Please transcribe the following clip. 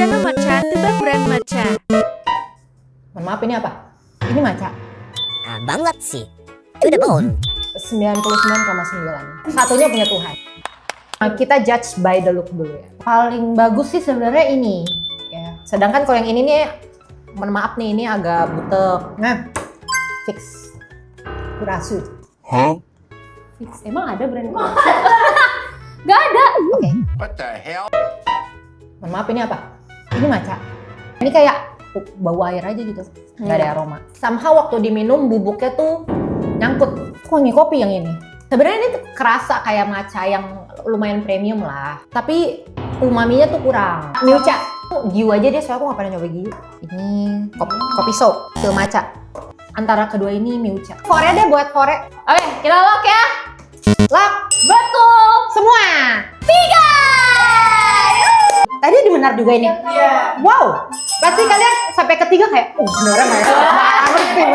Wacana matcha, tebak brand matcha. Mohon maaf, ini apa? Ini matcha. Banget sih. To the bone. 99,9. Satunya punya Tuhan. Nah, kita judge by the look dulu ya. Paling bagus sih sebenarnya ini. Ya. Sedangkan kalau yang ini nih, mohon maaf nih, ini agak butek. Nah, fix. Kurasu. Fix. Emang ada brand Kurasu? Gak ada. Oke. What the hell? Mohon maaf, ini apa? Ini matcha. Ini kayak bau air aja gitu. Nggak ada aroma. Somehow waktu diminum bubuknya tuh nyangkut. Wangi kopi yang ini. Sebenarnya ini tuh kerasa kayak matcha yang lumayan premium lah. Tapi umaminya tuh kurang. Miucha. Giu aja deh, soalnya aku nggak pernah nyoba giu. Ini kopi so, feel matcha. Antara kedua ini miucha. Fore deh buat fore. Oke, kita lock ya. Lock. Betul. Semua. 3. Tadi benar juga ini. Wow. Pasti kalian sampai ketiga kayak, oh beneran ya.